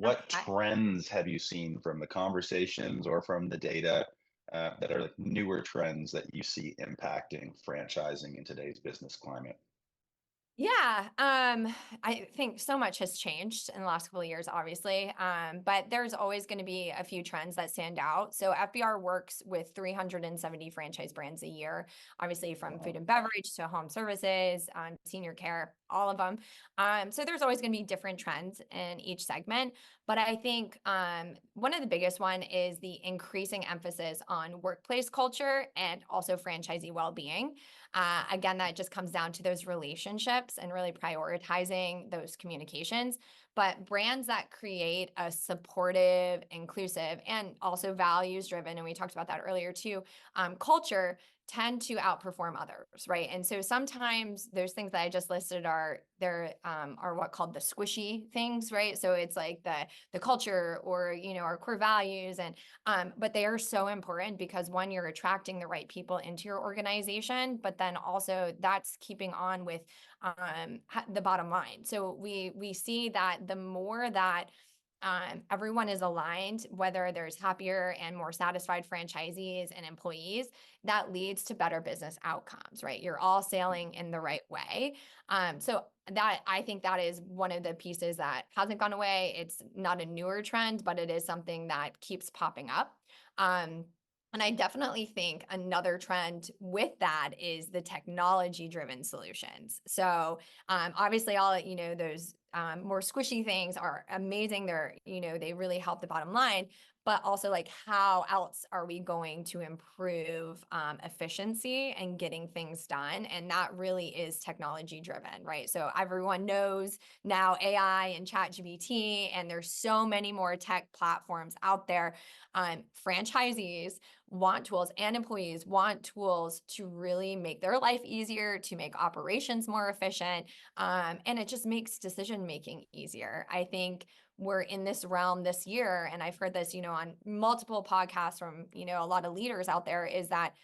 what trends have you seen from the conversations or from the data that are like newer trends that you see impacting franchising in today's business climate? Yeah, I think so much has changed in the last couple of years, obviously. But there's always going to be a few trends that stand out. So FBR works with 370 franchise brands a year, obviously from food Wow. and beverage to home services, senior care, all of them. So there's always going to be different trends in each segment. But I think one of the biggest one is the increasing emphasis on workplace culture and also franchisee well-being. Again, that just comes down to those relationships and really prioritizing those communications. But brands that create a supportive, inclusive, and also values driven, and we talked about that earlier too, culture tend to outperform others, right? And so sometimes those things that I just listed are what called the squishy things, right? So it's like the culture or our core values, and but they are so important because one, you're attracting the right people into your organization, but then also that's keeping on with the bottom line. So we see that the more that everyone is aligned, whether there's happier and more satisfied franchisees and employees, that leads to better business outcomes, right? You're all sailing in the right way. So that I think that is one of the pieces that hasn't gone away. It's not a newer trend, but it is something that keeps popping up. And I definitely think another trend with that is the technology-driven solutions. So obviously, all those more squishy things are amazing. They really help the bottom line. But also, like, how else are we going to improve efficiency and getting things done? And that really is technology driven, right? So everyone knows now AI and ChatGPT, and there's so many more tech platforms out there. Franchisees want tools and employees want tools to really make their life easier, to make operations more efficient, and it just makes decision making easier. I think we're in this realm this year, and I've heard this, on multiple podcasts from, a lot of leaders out there, is that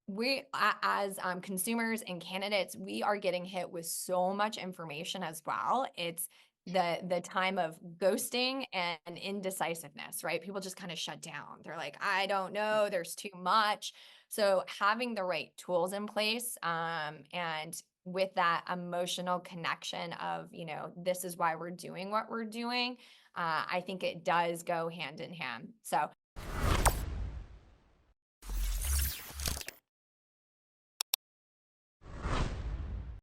we as consumers and candidates, we are getting hit with so much information as well. It's the time of ghosting and indecisiveness, right? People just kind of shut down. They're like, I don't know, there's too much. So having the right tools in place, and with that emotional connection of, this is why we're doing what we're doing, I think it does go hand in hand. So